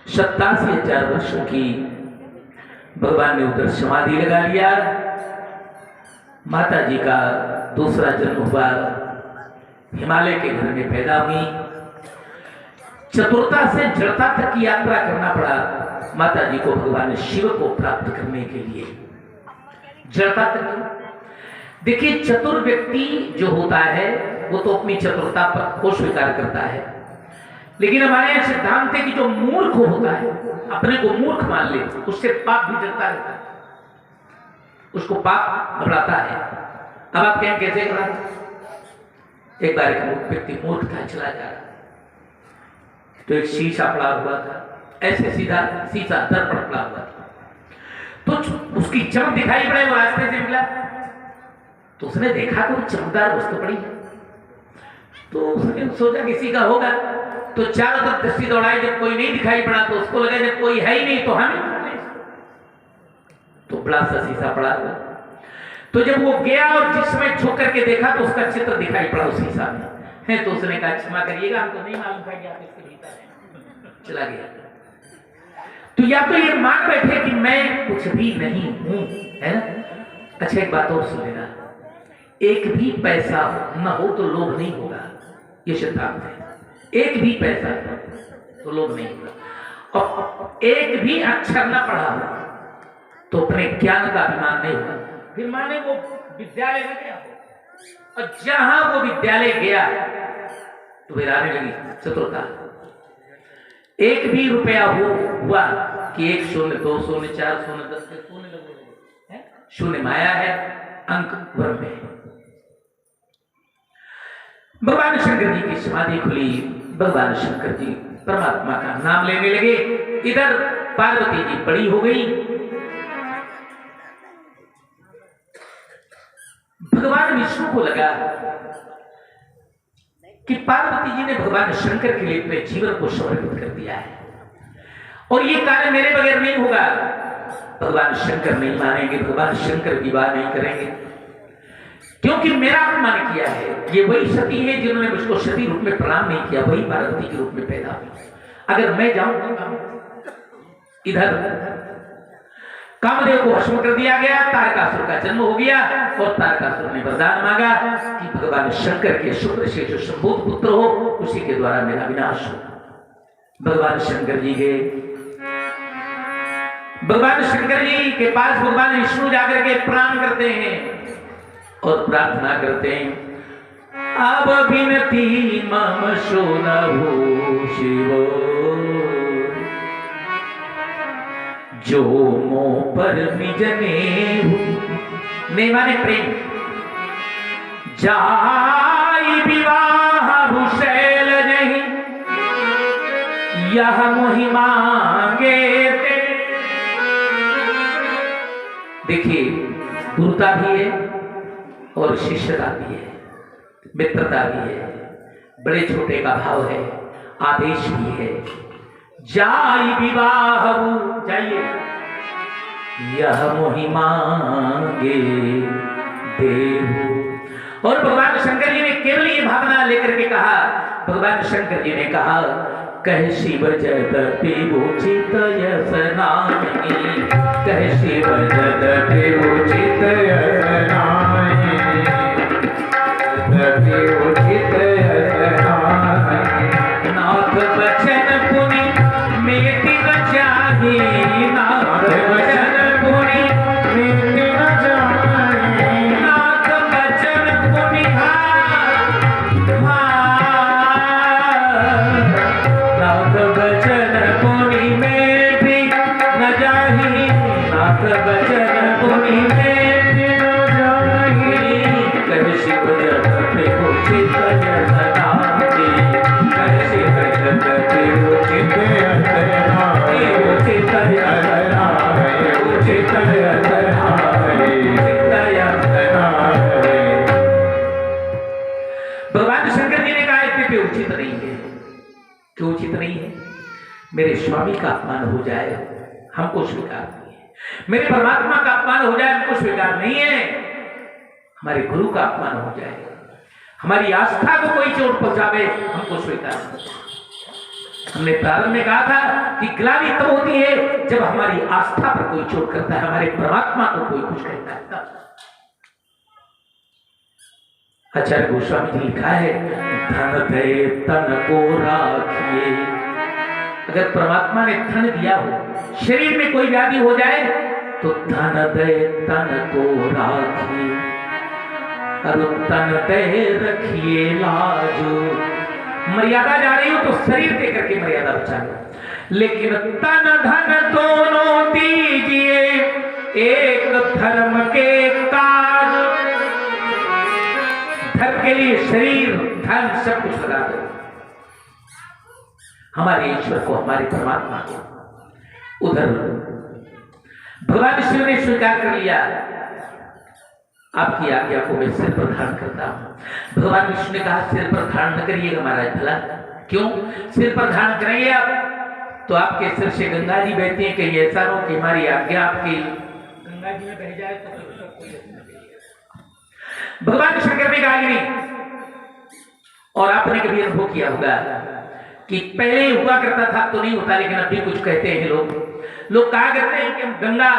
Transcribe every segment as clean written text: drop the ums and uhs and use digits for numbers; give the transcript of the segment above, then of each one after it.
87,000 वर्षों की भगवान ने उधर समाधि लगा लिया। माता जी का दूसरा जन्म हुआ, हिमालय के घर में पैदा हुई। चतुरता से जड़ता तक की यात्रा करना पड़ा माता जी को भगवान शिव को प्राप्त करने के लिए। जड़ता तक देखिए, चतुर व्यक्ति जो होता है वो तो अपनी चतुरता पर को स्वीकार करता है, लेकिन हमारे यहां सिद्धांत है कि जो मूर्ख होता है, अपने को मूर्ख मान ले, उससे पाप भी डरता रहता है, उसको पाप घबराता है। अब आप कहें कैसे घबराता? एक बार एक व्यक्ति मूर्ख था, चला जा रहा तो एक शीशा पड़ा हुआ था, ऐसे सीधा शीशा दर्पण पड़ा हुआ था, तो उसकी चमक दिखाई पड़े, वो रास्ते से मिला तो उसने देखा कोई चमकदार वस्तु पड़ी है, तो उसने सोचा किसी का होगा, तो चारों तरफ दृष्टि दौड़ाई, जब कोई नहीं दिखाई पड़ा तो उसको लगा जब कोई है ही नहीं तो हम ही, तो बड़ा सा शीशा पड़ा हुआ। तो जब वो गया और जिस समय झुक करके देखा तो उसका चित्र दिखाई पड़ा उस शीशा में है, तो उसने कहा क्षमा करिएगा, हमको नहीं मालूम था कि आप इसके भीतर हैं। चला गया। तो या तो ये मान बैठे कि मैं कुछ भी नहीं हूं, है ना। अच्छा एक बात और सुन लेना, एक भी पैसा न हो तो लोभ नहीं होगा, ये सिद्धांत है। एक भी पैसा तो लोभ नहीं होगा, और एक भी अक्षर न पढ़ा हो तो अपने ज्ञान का अभिमान नहीं होगा। फिर माने वो विद्यालय में गया हो, और जहां वो विद्यालय गया तो फिर आने लगी चतुरता। एक भी रुपया हुआ कि 1 शून्य 2 शून्य 4 शून्य 10 के शून्य लगे, शून्य माया है, अंक वर्म है। भगवान शंकर जी की समाधि खुली, भगवान शंकर जी परमात्मा का नाम लेने लगे। इधर पार्वती जी बड़ी हो गई। भगवान विष्णु को लगा कि पार्वती जी ने भगवान शंकर के लिए अपने जीवन को समर्पित कर दिया है, और ये कार्य मेरे बगैर नहीं होगा। भगवान शंकर नहीं मानेंगे, भगवान शंकर विवाह नहीं करेंगे, क्योंकि मेरा अपमान किया है। ये वही सती है जिन्होंने मुझको सती रूप में प्रणाम नहीं किया, वही पार्वती के रूप में पैदा हुई। अगर मैं जाऊं तो इधर कामदेव को भस्म कर दिया गया, तारकासुर का जन्म हो गया, और तारकासुर ने वरदान मांगा कि भगवान शंकर के शुक्र से जो संभूत पुत्र हो उसी के द्वारा मेरा विनाश हो। भगवान शंकर जी गए, भगवान शंकर जी के पास भगवान विष्णु जाकर के प्रणाम करते हैं और प्रार्थना करते हैं, अब विनती मम सुनहु शिवो, जो मोह पर निज ने माने प्रेम, जाई विवाह शैल नहीं, यह मोहि मांगे। देखिए, गुरुता भी है और शिष्यता भी है, मित्रता भी है, बड़े छोटे का भाव है, आदेश भी है। जाई विवाह, जाइए, यह मोहि मांगे देव। और भगवान शंकर जी ने केवल ये भावना लेकर के कहा, भगवान शंकर जी ने कहा, कह शिव जदपि उचित यस नाहि, कह शिव जदपि उचित यस नाहि, जदपि उचित यस नाहि, नाथ बचन पुनि मेति न चाहि, नाथ बचन पुनि मेति न चाहि, नाथ बचन पुनि नाथ बचन पुनि मेति न जाहि, नाथ बचन पुनि मेति न जाहि, कह शिव जदपि उचित यस नाहि, कह शिव जदपि उचित यस नाहि, उचित यस नाहि, उचित यस नाहि, उचित यस नाहि। भगवान शंकर जी ने कहा इतने उचित नहीं है। क्यों उचित नहीं है? मेरे स्वामी का अपमान हो जाए हमको स्वीकार नहीं है, मेरे परमात्मा का अपमान हो जाए हमको स्वीकार नहीं है, हमारे गुरु का अपमान हो जाए, हमारी आस्था को कोई चोट पहुंचावे हमको स्वीकार नहीं। हमने प्रारंभ में कहा था कि ग्लानि तब होती है जब हमारी आस्था पर कोई चोट करता है, हमारे परमात्मा को कोई कुछ कहता है तब। आचार्य गोस्वामी जी लिखा है, धन दे तन को राखिए। अगर परमात्मा ने धन दिया हो, शरीर में कोई व्याधि हो जाए तो धन दे तन को राखिए, और तन दे रखिए लाजो। मर्यादा जा रही हो तो शरीर दे करके मर्यादा बचा लो, लेकिन तन धन दोनों दीजिए एक धर्म के काज। धर्म के लिए शरीर धन सब कुछ लगा दो, हमारे ईश्वर को, हमारे परमात्मा को। उधर भगवान शिव ने स्वीकार कर लिया, आपकी आज्ञा को मैं सिर पर धारण करता हूं। भगवान विष्णु ने कहा सिर पर धारण न करिएगा महाराज, भला क्यों? सिर पर धारण करेंगे आप तो आपके सिर से गंगा जी बहती है, कहीं ऐसा हो कि हमारी आज्ञा आपकी गंगा जी में बह जाए तो कोई भगवान शंकर ने कहा नहीं। और आपने कभी अनुभव किया होगा कि पहले हुआ करता था तो नहीं होता, लेकिन अभी कुछ कहते हैं लोग कहा करते हैं कि हम गंगा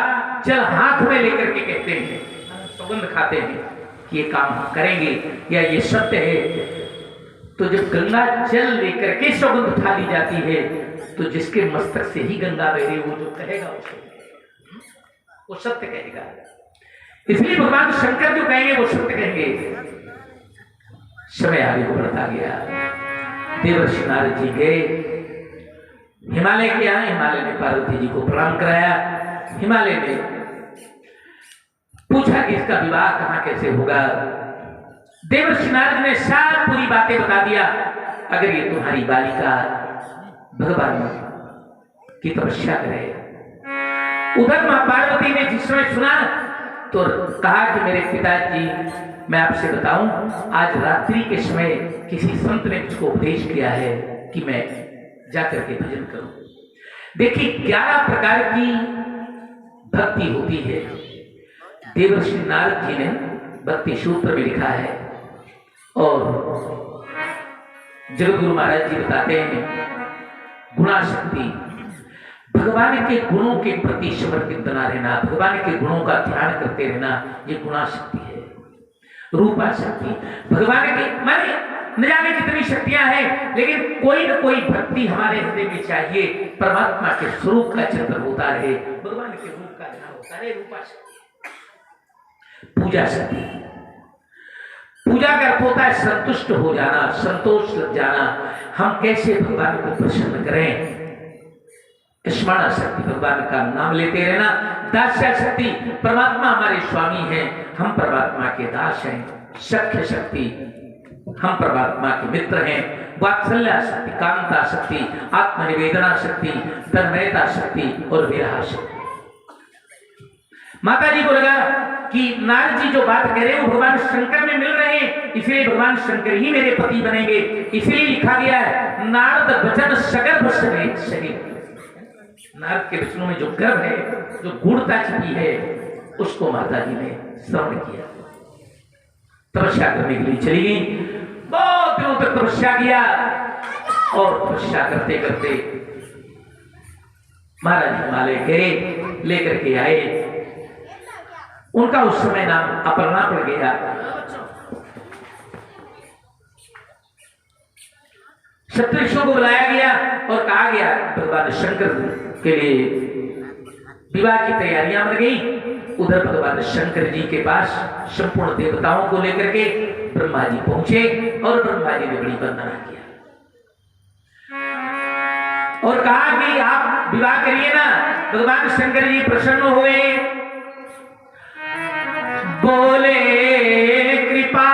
जल हाथ में लेकर के कहते हैं, सौगंध खाते हैं कि ये काम हम करेंगे या ये सत्य है। तो जब गंगा जल लेकर के सौगंध उठा ली जाती है तो जिसके मस्तक से ही गंगा बह रही, वो जो कहेगा वो सत्य कहेगा। इसलिए भगवान शंकर जो कहेंगे वो सत्य कहेंगे। समय आगे को बढ़ता गया, देवर्षि नारद जी गए हिमालय के यहाँ। हिमालय ने पार्वती जी को प्रणाम कराया। हिमालय ने पूछा कि इसका विवाह कहां कैसे होगा। देवर्षि नारद ने सारी पूरी बातें बता दिया। अगर ये तुम्हारी बालिका भगवान की तपस्या करे। उधर मां पार्वती ने जिस समय सुना तो कहा कि मेरे पिताजी, मैं आपसे बताऊं, आज रात्रि के समय किसी संत ने मुझको उपदेश किया है कि मैं जाकर के भजन करूं। देखिए 11 प्रकार की भक्ति होती है। देवर्षि नारद जी ने भक्ति सूत्र में लिखा है और जगतगुरु महाराज जी बताते हैं, गुणाशक्ति, भगवान के गुणों के प्रति समर्पित बना रहना, भगवान के गुणों का ध्यान करते रहना, ये गुणाशक्ति है। रूपा शक्ति, भगवान के माने न जाने कितनी शक्तियां हैं, लेकिन कोई न कोई भक्ति हमारे हृदय में चाहिए। परमात्मा के स्वरूप का चिंतन होता रहे, भगवान के रूप का ध्यान होता रहे, रूपा शक्ति। पूजा शक्ति, पूजा का अर्थ होता है संतुष्ट हो जाना, संतोष लग जाना। हम कैसे भगवान को प्रसन्न करें। स्मरण शक्ति, भगवान का नाम लेते रहना। दास्य शक्ति, परमात्मा हमारे स्वामी हैं, हम परमात्मा के दास हैं। सख्य शक्ति, हम परमात्मा के मित्र हैं। वात्सल्य शक्ति, कामता शक्ति, आत्मनिवेदना शक्ति, तन्मयता शक्ति और विरह शक्ति। माता जी को लगा कि नारद जी जो बात कह रहे हैं वो भगवान शंकर में मिल रहे हैं, इसलिए भगवान शंकर ही मेरे पति बनेंगे। इसलिए लिखा गया है, नारद वचन सगर्भ शरीर। नारद के वचनों में जो गर्भ है, जो गूढ़ता छिपी है, उसको माता जी ने श्रवण किया। तपस्या करने के लिए चली गई। बहुत दिनों तक तपस्या किया और तपस्या करते करते महाराज हिमालय गए, लेकर के आए। उनका उस समय नाम अपर्णा पड़ गया। सप्तऋषियों को बुलाया गया और कहा गया भगवान शंकर के लिए विवाह की तैयारियां बन गई। उधर भगवान शंकर जी के पास संपूर्ण देवताओं को लेकर के ब्रह्मा जी पहुंचे और ब्रह्मा जी ने बड़ी वंदना किया और कहा कि आप विवाह करिए ना। भगवान शंकर जी प्रसन्न हुए, बोले कृपा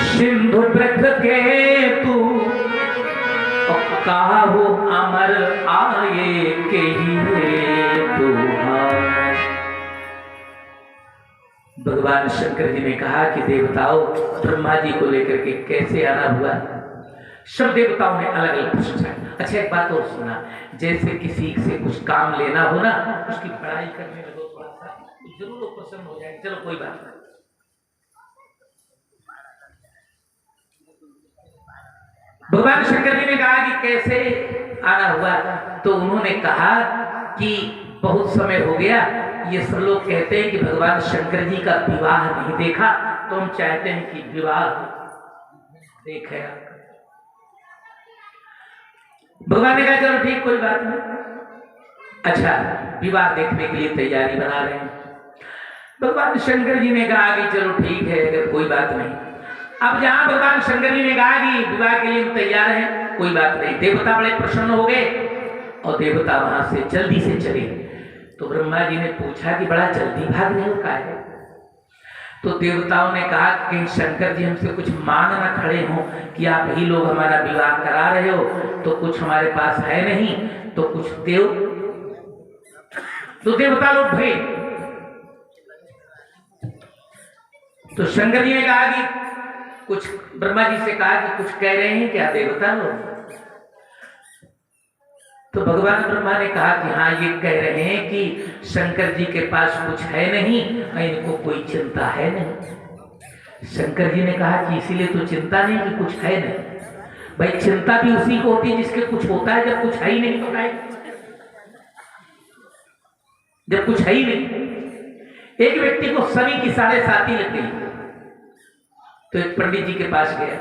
सिंधु वृक्ष के तू, काहू अमर आये के ही तू। भगवान शंकर जी ने कहा कि देवताओं, ब्रह्मा जी को लेकर के कैसे आना हुआ। सब देवताओं ने अलग अलग प्रश्न किया। अच्छा एक बात और सुना, जैसे किसी से कुछ काम लेना हो ना, उसकी पढ़ाई करने लगो थोड़ा सा, जरूर वो प्रसन्न हो जाएगी। चलो कोई बात नहीं। भगवान शंकर जी ने कहा कि कैसे आना हुआ, तो उन्होंने कहा कि बहुत समय हो गया, ये सब लोग कहते हैं कि भगवान शंकर जी का विवाह नहीं देखा, तो हम चाहते हैं कि विवाह देखे। भगवान ने कहा चलो ठीक, कोई बात नहीं। अच्छा, विवाह देखने के लिए तैयारी बना रहे हैं। भगवान शंकर जी ने कहा कि चलो ठीक है, अगर कोई बात नहीं। अब जहां भगवान शंकर जी ने कहा कि विवाह के लिए हम तैयार हैं, कोई बात नहीं, देवता बड़े प्रसन्न हो गए और देवता वहां से जल्दी से चले। तो ब्रह्मा जी ने पूछा कि बड़ा जल्दी भाग रहे हो का है? तो देवताओं ने कहा कि कहीं शंकर जी हमसे कुछ मान न खड़े हों कि आप ही लोग हमारा विवाह करा रहे हो, तो कुछ हमारे पास है नहीं, तो कुछ देव। तो देवता लोग भय। तो शंकर जी ने कहा कि कुछ, ब्रह्मा जी से कहा कि कुछ कह रहे हैं क्या देवता लोग? तो भगवान ब्रह्मा ने कहा कि हाँ, ये कह रहे हैं कि शंकर जी के पास कुछ है नहीं, इनको कोई चिंता है नहीं। शंकर जी ने कहा कि इसीलिए तो चिंता नहीं कि कुछ है नहीं। भाई चिंता भी उसी को होती है जिसके कुछ होता है, जब कुछ है ही नहीं तो क्या? जब कुछ है ही नहीं। एक व्यक्ति को शनि की 7.5 लगती, तो एक पंडित जी के पास गया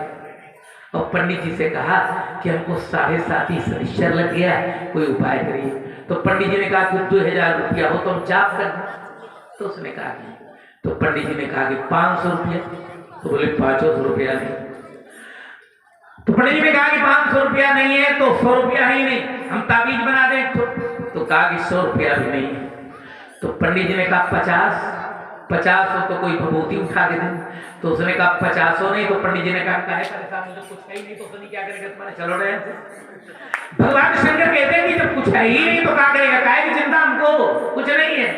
और पंडित जी से कहा कि हमको 7.5 शनिश्चर लग गया है, कोई उपाय करिए। तो पंडित जी ने कहा कि 2000 रुपया हो तो हम जाप कर। तो उसने कहा कि, तो पंडित जी ने कहा कि 500 रुपया। तो बोले 500 रुपया नहीं। तो पंडित जी ने कहा कि 500 रुपया नहीं है तो 100 रुपया ही नहीं, हम ताबीज बना दें। तो कहा कि 100 रुपया भी नहीं है। तो पंडित जी ने कहा 50 हो तो कोई भभूति उठा के दें। तो उसने कहा 50 नहीं। तो पंडित जी ने कहा परेशान, मुझे कुछ है ही नहीं तो उसने क्या करेगा, तुम्हारे चलो रहे। भगवान शंकर कहते हैं कि जब कुछ है ही नहीं तो क्या करेगा, काहे की चिंता, हमको कुछ नहीं है।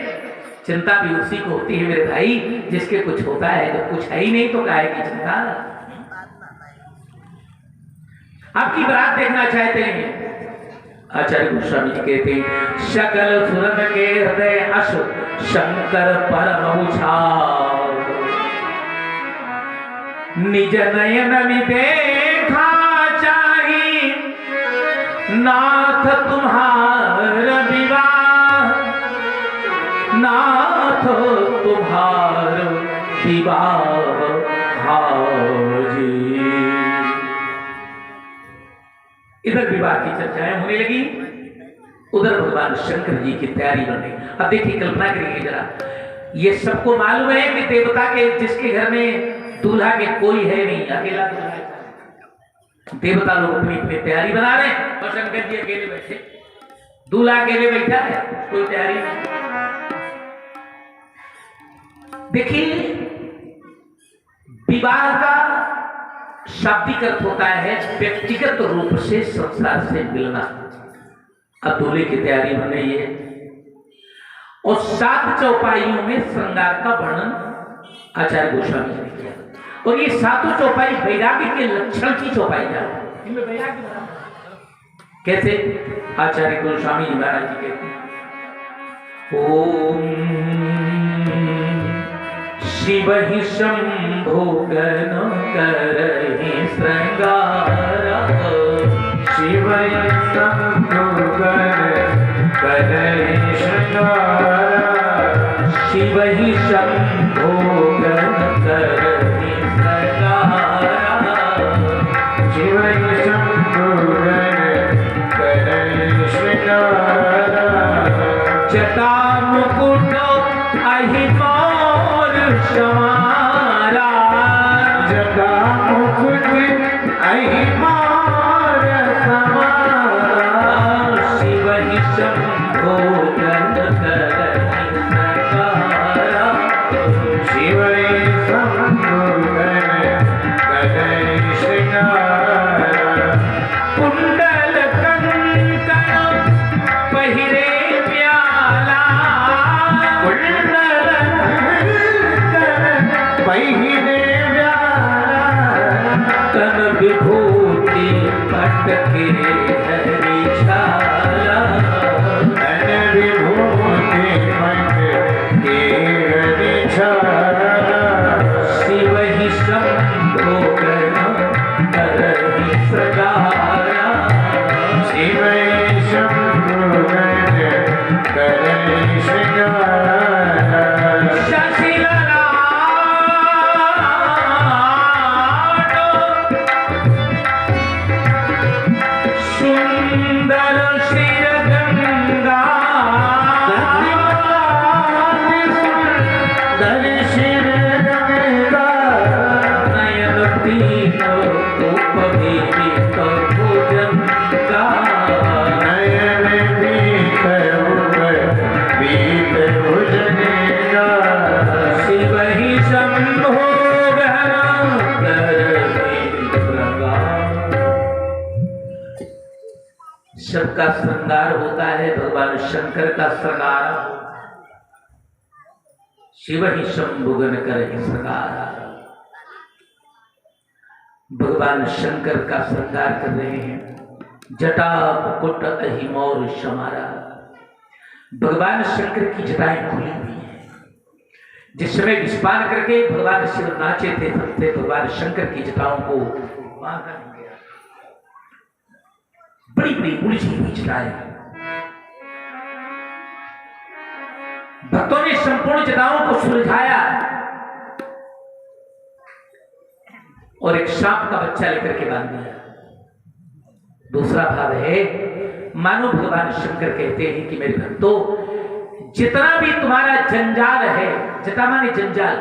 चिंता भी उसी को होती है मेरे भाई जिसके कुछ होता है, जब कुछ है ही नहीं तो काहे की चिंता। आपकी बात देखना चाहते हैं। आचार्य गोस्वामी जी कहते हैं, सकल सुरन के हृदय हस शंकर परम उछाल, निज नयन में देखा चाही नाथ तुम्हारा विवाह, नाथ तुम्हारा विवाह हाजी। इधर विवाह की चर्चाएं होने लगी, उधर भगवान शंकर जी की तैयारी बन गई। अब देखिए, कल्पना करिए जरा, ये सबको मालूम है कि देवता के जिसके घर में दूल्हा के कोई है नहीं, अकेला दूल्हा है। देवता लोग अपनी अपनी तैयारी बना रहे हैं और शंकर जी अकेले बैठे, दूल्हा अकेले बैठा है, कोई तैयारी नहीं। देखिए, विवाह का शाब्दिक अर्थ होता है व्यक्तिगत रूप से संसार से मिलना। अब दूल्हे की तैयारी हो रही है और 7 चौपाइयों में श्रृंगार का वर्णन आचार्य गोस्वामी जी ने किया। और ये 7 चौपाई वैराग्य के लक्षण की चौपाई है। इनमें वैराग्य कैसे? आचार्य गोस्वामी जी महाराज जी कहते हैं, ओम शिव ही शंभो गण करहि श्रृंगार, शिव ही शंभो गण करहि श्रृंगार, शिव ही शंभो गण करहि श्रृंगार, शिव ही शंभो गण करहि श्रृंगार, जटा मुकुट अहि मोर समारा, जटा मुकुट अहि मोर समारा, शिव ही शंभो गण करहि श्रृंगारा, शिव ही शंभो गण करहि श्रृंगार, कुंडल कंकण पहिरे प्याला, कुंडल कंकण पहिरे प्याला, तन विभूति पटके हरि छाला, तन विभूति पटके हरि छाला, शिव ही शंभो गण करहि श्रृंगार, सबका श्रृंगार होता है भगवान शंकर का श्रृंगार। शिव ही शंभुगन कर श्रृंगार। भगवान शंकर का श्रृंगार कर रहे हैं। जटा मुकुट अहिमौर शमारा। भगवान शंकर की जटाएं खुली हुई हैं। जिस समय विस्पान करके भगवान शिव नाचे थे सबसे भगवान शंकर की जटाओं को बांधा गया। बड़ी बड़ी उलझी हुई जटाएं। भक्तों ने संपूर्ण जटाओं को सुलझाया और एक सांप का बच्चा लेकर के बांध दिया। दूसरा भाव है, मानो भगवान शंकर कहते हैं कि मेरे भक्तों, जितना भी तुम्हारा जंजाल है, जटा माने जंजाल,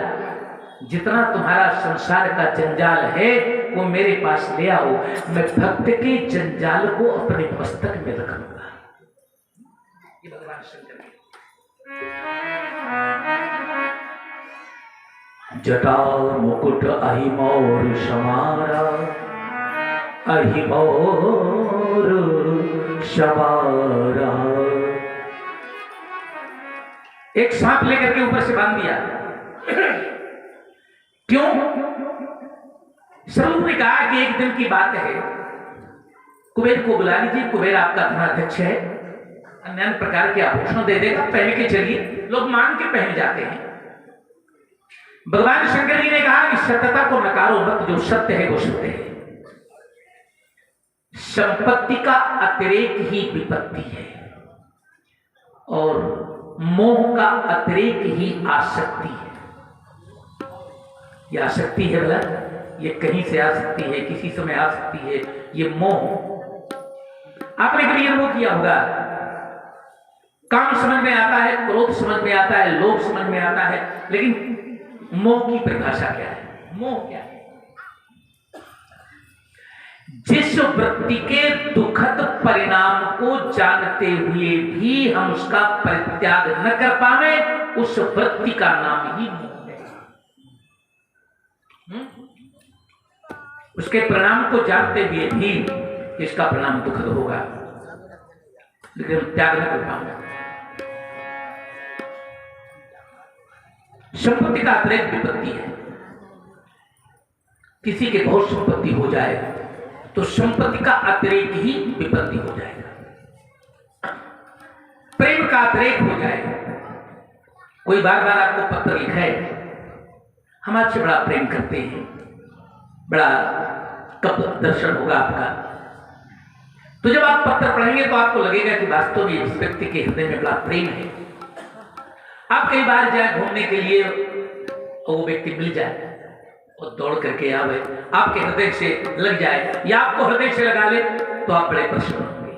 जितना तुम्हारा संसार का जंजाल है वो मेरे पास ले आओ। मैं भक्त के जंजाल को अपने मस्तक में रखूंगा। ये भगवान शंकर के जटा मुकुट अहिमौर शमारा। अहिमौर शमारा। एक सांप लेकर के ऊपर से बांध दिया। क्यों? सब ने कहा कि एक दिन की बात है, कुबेर को बुला लीजिए। कुबेर आपका धनाध्यक्ष है, अन्य प्रकार के आभूषण दे देगा, पहन के चलिए। लोग मान के पहन जाते हैं। भगवान शंकर जी ने कहा कि सत्यता को नकारो मत, जो सत्य है वो सत्य है। संपत्ति का अतिरेक ही विपत्ति है और मोह का अतिरेक ही आसक्ति है। ये आसक्ति है भला, ये कहीं से आ सकती है, किसी समय आ सकती है। ये मोह आपने कभी अनुभव किया होगा। काम समझ में आता है, क्रोध समझ में आता है, लोभ समझ में आता है, लेकिन मोह की परिभाषा क्या है? मोह क्या है? जिस वृत्ति के दुखद परिणाम को जानते हुए भी हम उसका परित्याग न कर पावे, उस वृत्ति का नाम ही मोह है। उसके परिणाम को जानते हुए भी इसका परिणाम दुखद होगा, लेकिन हम त्याग न कर पाएंगे। संपत्ति का अतिरेक विपत्ति है। किसी के बहुत संपत्ति हो जाए तो संपत्ति का अतिरेक ही विपत्ति हो जाएगा। प्रेम का अतिरेक हो जाए। कोई बार बार आपको पत्र लिखे, हम आपसे बड़ा प्रेम करते हैं, बड़ा कब दर्शन होगा आपका, तो जब आप पत्र पढ़ेंगे तो आपको लगेगा कि वास्तव में इस व्यक्ति के हृदय में बड़ा प्रेम है। आप कई बार जाए घूमने के लिए और वो व्यक्ति मिल जाए और दौड़ करके आवे, आपके हृदय से लग जाए या आपको हृदय से लगा ले तो आप बड़े प्रसन्न होंगे।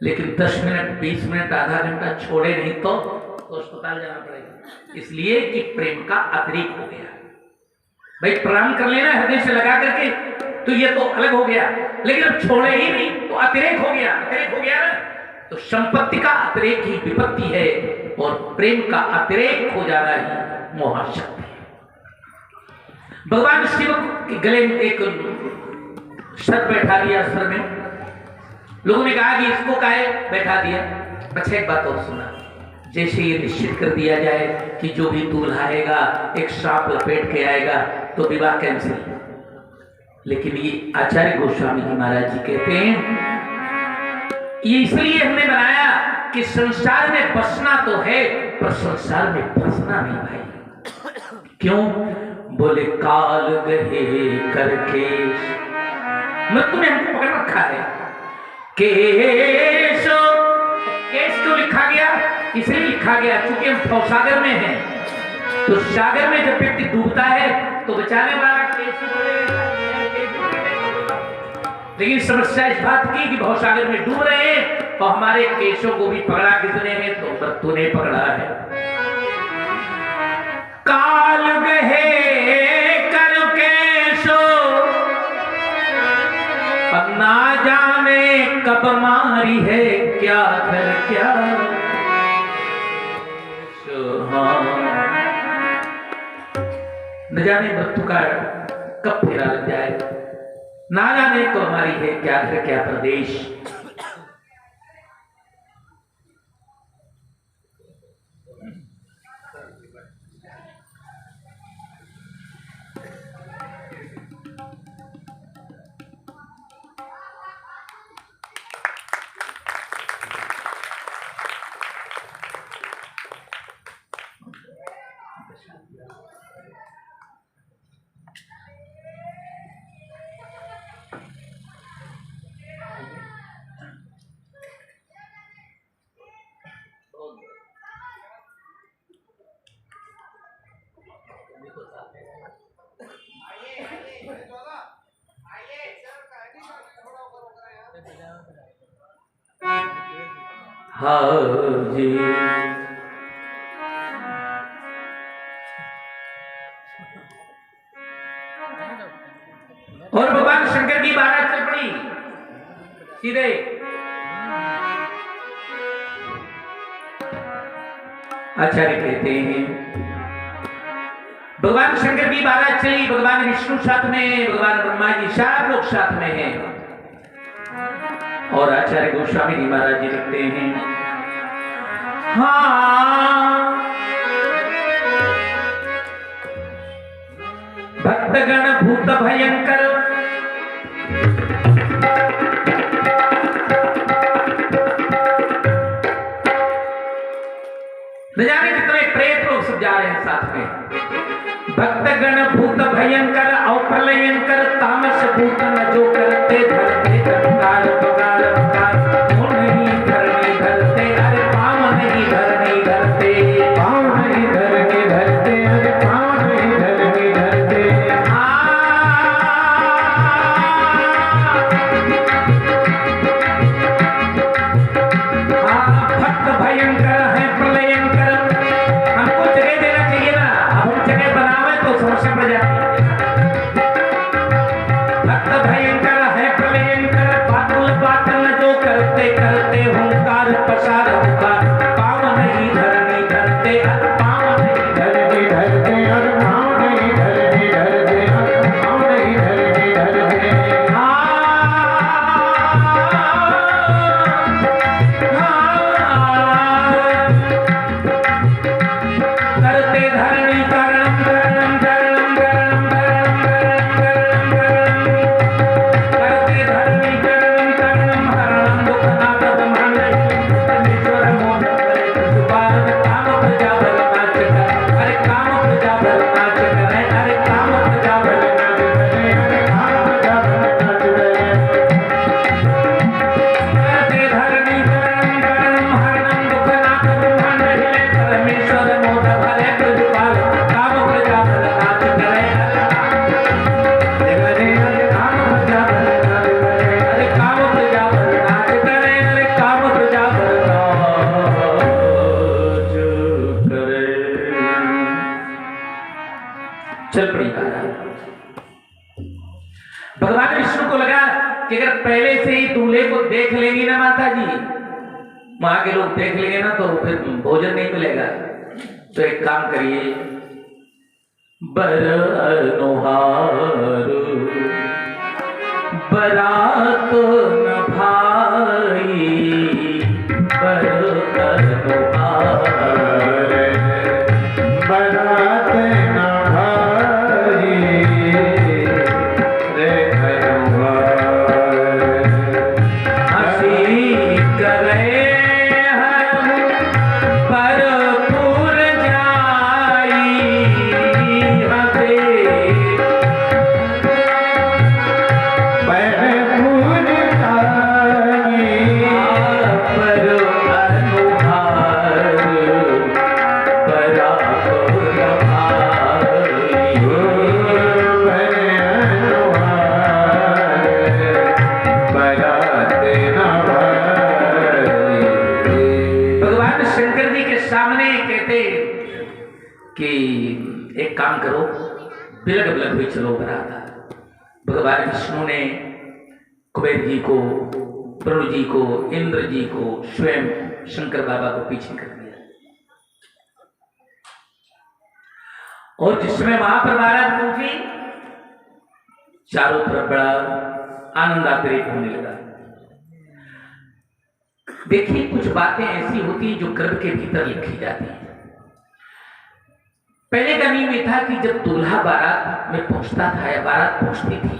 लेकिन 10 मिनट 20 मिनट आधा घंटा छोड़े नहीं तो अस्पताल जाना पड़ेगा, इसलिए कि प्रेम का अतिरेक हो गया। भाई प्रणाम कर लेना हृदय से लगा करके तो ये तो अलग हो गया, लेकिन अब छोड़े ही नहीं तो अतिरेक हो गया। अतिरेक हो गया ना, तो संपत्ति का अतिरेक ही विपत्ति है और प्रेम का अतिरेक हो जाना ही मोहाशक्ति है। भगवान शिव के गले में एक सर बैठा दिया। सर में लोगों ने कहा कि इसको काहे बैठा दिया? अच्छा एक बात और सुना, जैसे ये निश्चित कर दिया जाए कि जो भी दूल्हा आएगा एक सांप लपेट के आएगा तो विवाह कैंसिल। लेकिन ये आचार्य गोस्वामी जी महाराज जी कहते हैं ये इसलिए हमने बनाया कि संसार में बसना तो है पर संसार में फंसना नहीं भाई। क्यों? बोले काल गहे करके मृत्यु ने हमको पकड़ रखा है। केश क्यों लिखा गया? इसलिए लिखा गया क्योंकि हम भवसागर में हैं। तो सागर में जब व्यक्ति डूबता है तो बचाने वाला केश बोलेगा, लेकिन समस्या इस बात की कि भवसागर में डूब रहे हैं तो हमारे केशों को भी पकड़ा किसने है? तो मृत्यु ने पकड़ा है। काल गहे कर केशो ना जाने कब मारी है क्या कर क्या। न जाने मृत्यु का कब फेरा लग जाए, ना जाने को हमारी है क्या घर क्या प्रदेश। हाँ जी। और भगवान शंकर की बारात चल पड़ी सीधे। आचार्य कहते हैं भगवान शंकर की बारात चली, भगवान विष्णु साथ में, भगवान ब्रह्मा जी चार लोग साथ में हैं। और आचार्य गोस्वामी जी महाराज जी लिखते हैं, हाँ भक्तगण भूत भयंकर न जाने कितने प्रेत लोग सब जा रहे हैं साथ में। भक्तगण भूत भयंकर और प्रलयंकर तामस भूत न जो करते धरते कंकार बगार बगार वो नहीं धरनी धरते अरे पाँव नहीं धरनी धरते पाँव नहीं धरनी धरते अरे पाँव नहीं धरनी धरते। भक्त भयंकर है प्रलयंकर, हमको जगह देना चाहिए ना, अब हम जगह बनावे तो समस्या बढ़ जाती है। भक्त भयंकर है प्रलयंकर पातुल पातल जो करते करते हुंकार पसार हुंकार पाँव नहीं धरनी धरते पाँव नहीं धरनी धरते और पाँव नहीं धरनी धरते और पाँव नहीं धरनी धरते। करते धरणी करणम करणम करणम करणम करणम करते धरणी करणम करणम हरणम दुखनाथ ब्रह्मांड ईश्वर मोह करे सुपार काम प्रजा भर नाच करे अरे काम प्रजा भर नाच करे अरे काम प्रजा भर नाच करे अरे काम प्रजा भर नाच करे। करते धरणी करणम करणम हरणम दुखनाथ ब्रह्मांड हिले परमेश्वर मोह भरे प्रजुपाल काम प्रजा भर नाच करे अरे काम प्रजा भर नाच करे अरे काम प्रजा भर नाच करे अरे काम प्रजा भर नाच करे। चल पड़ी भगवान विष्णु को लगा कि अगर पहले से ही दूल्हे को देख लेंगी ना माता जी, वहां के लोग देख लेंगे ना तो फिर भोजन नहीं मिलेगा, तो एक काम करिए बर अनुहार बरात न भाई बर अनुहार बरात न भाई रे घरवार। हंसी करे हम भरपूर जाई हंसे भरपूर जाई पर अनुहार बरात न भाई भगवान शंकर जी के सामने कहते कि एक काम करो बिलग बिलग हुई चलो बरात। भगवान विष्णु ने कुबेर जी को ब्रह्म जी को इंद्र जी को स्वयं शंकर बाबा को पीछे कर दिया और जिसमें वहां पर बारात पहुंची चारों तरफ बड़ा आनंदातिरेक होने लगा। देखिए कुछ बातें ऐसी होती हैं जो गर्भ के भीतर लिखी जाती है। पहले का नियम ये था कि जब दूल्हा बारात में पहुंचता था या बारात पहुंचती थी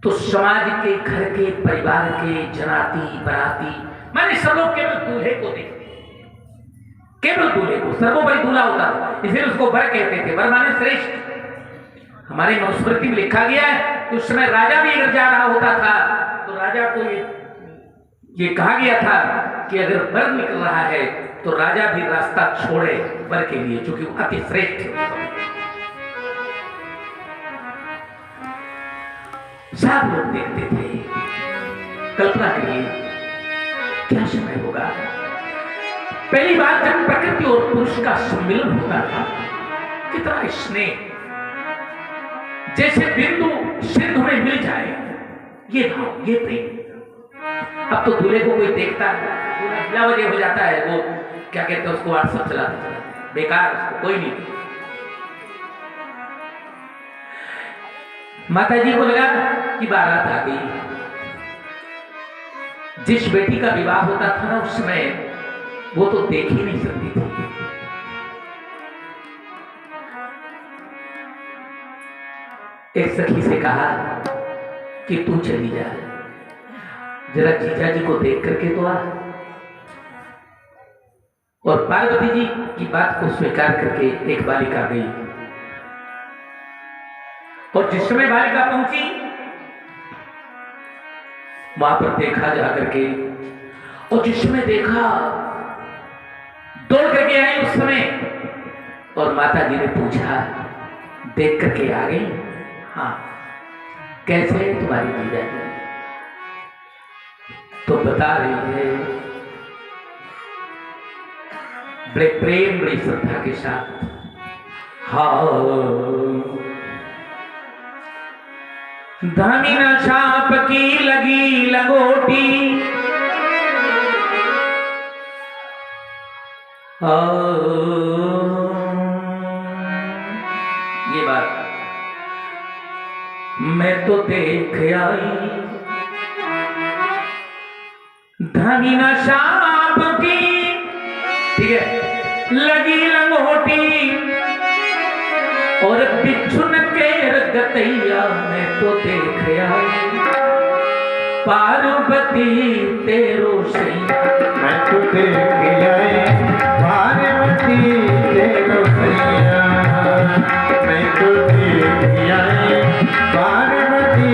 तो समाज के घर के परिवार के जनाती बराती माने सब लोग केवल दूल्हे को देखते, केवल दूल्हे को, सर्वोपरि दूल्हा होता था, इसलिए उसको वर कहते थे। वर माने श्रेष्ठ। हमारे मनुस्मृति में लिखा गया है कि उस समय राजा भी अगर जा रहा होता था तो राजा को ये कहा गया था कि अगर वर निकल रहा है तो राजा भी रास्ता छोड़े वर के लिए, क्योंकि वो अति श्रेष्ठ है। सब लोग देखते थे कल्पना करिए क्या समय होगा। पहली बार जब प्रकृति और पुरुष का सम्मिलन होता था, कितना स्नेह, जैसे बिंदु सिंधु में मिल जाए, ये भाव, ये प्रेम। अब तो दूल्हे को कोई देखता है, बिना वजह हो जाता है, वो क्या कहते हैं उसको, व्हाट्सएप चलाते बेकार, उसको कोई नहीं। माता जी को लगा कि बारात आ गई। जिस बेटी का विवाह होता था ना, उस समय वो तो देख ही नहीं सकती थी। एक सखी से कहा कि तू चली जा, जरा जीजा जी को देख करके तो आ। और पार्वती जी की बात को स्वीकार करके एक बालिका गई। और जिस समय बालिका पहुंची, वहां पर देखा जाकर के, और जिस समय देखा दौड़ करके आई उस समय। और माता जी ने पूछा, देख करके आ गई? हाँ। कैसे है तुम्हारी जीजा जी? तो बता रही है बड़े प्रेम, बड़ी श्रद्धा के साथ, हाँ धामी न छाप की लगी लगोटी, ये बात मैं तो देख आई, धामी न छाप की, ठीक है, लगी लंगोटी, और बिच्छुन के गतैया मैं तो देख आई, पार्वती तेरो सैया मैं तो देख आई, पार्वती तेरो सैया, मैं तो देख आई, पार्वती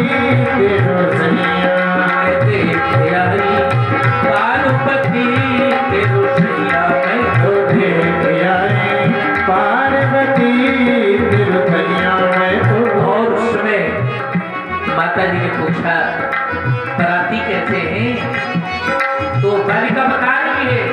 तेरो सैया, मैं देख आई, पार्वती तेरो सैया, मैं तो देख आई, पार्वती तेरो सैया, मैं तो। और उसमें माता जी ने पूछा, बराती कैसे हैं? तो बालिका बता रही है,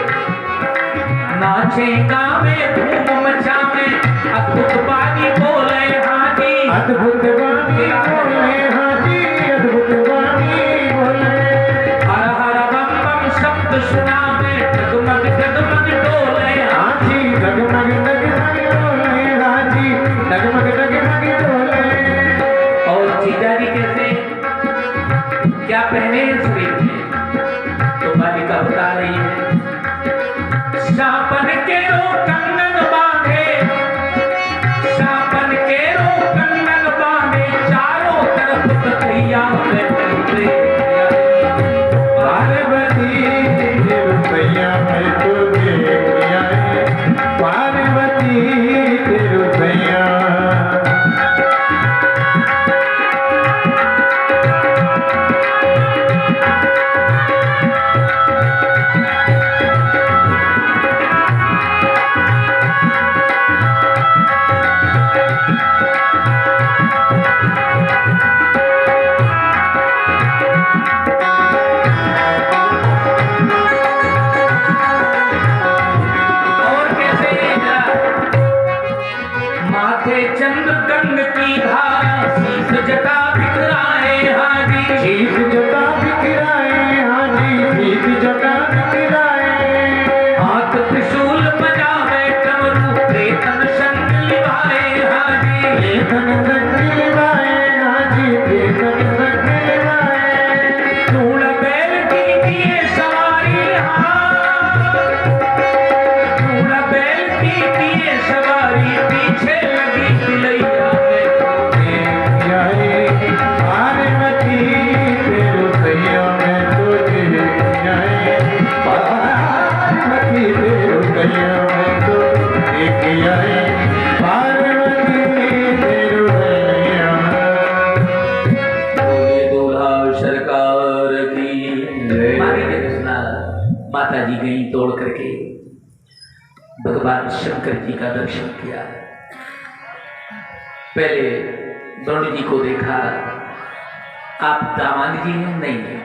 नाचे गावे धूम मचावे, अद्भुत बानी बोले हाथी, अद्भुत बानी बोले हाथी, अद्भुत बानी बोले, हर हर बम बम शब्द सुनावे, जगमग जगमग डोले हाथी, डगमग डगमग डोले हाथी, डगमग डगमग डोले। और जीजा जी कैसे, क्या पहने शरीर में? तो बालिका बता रही है, शापन के रो कंगन बांधे, शापन के रो कंगन बांधे, चारों तरफ बतैया में चलते, पार्वती तेरो सैया मैं तो देख आई, पार्वती तेरो सैया। और कैसे माथे चंद्र गंग की धारा, शीश जटा बिखराए हाजी, शीश जटा बिखराए हाजी, शीश जटा बिखराए, हाथ त्रिशूल बजावे डमरू, प्रेतन संग लिवाए हाजी, प्रेतन संग लिवाए हाजी, प्रेतन संग लिवाए, धूल बैल की किए सवारी, धूल बैल की किए सवारी, पीछे लगी तिलैया में देख आई, पार्वती तेरो सैया मैं तो देख आई, पार्वती तेरो सैया मैं तो देख आई, पार्वती तेरो सैया। बोले दूल्हा सरकार की जय। मारी ने सुना। माता जी गई दौड़ करके, भगवान शंकर जी का दर्शन किया। पहले वरुण जी को देखा, आप दामाद जी हैं? नहीं है।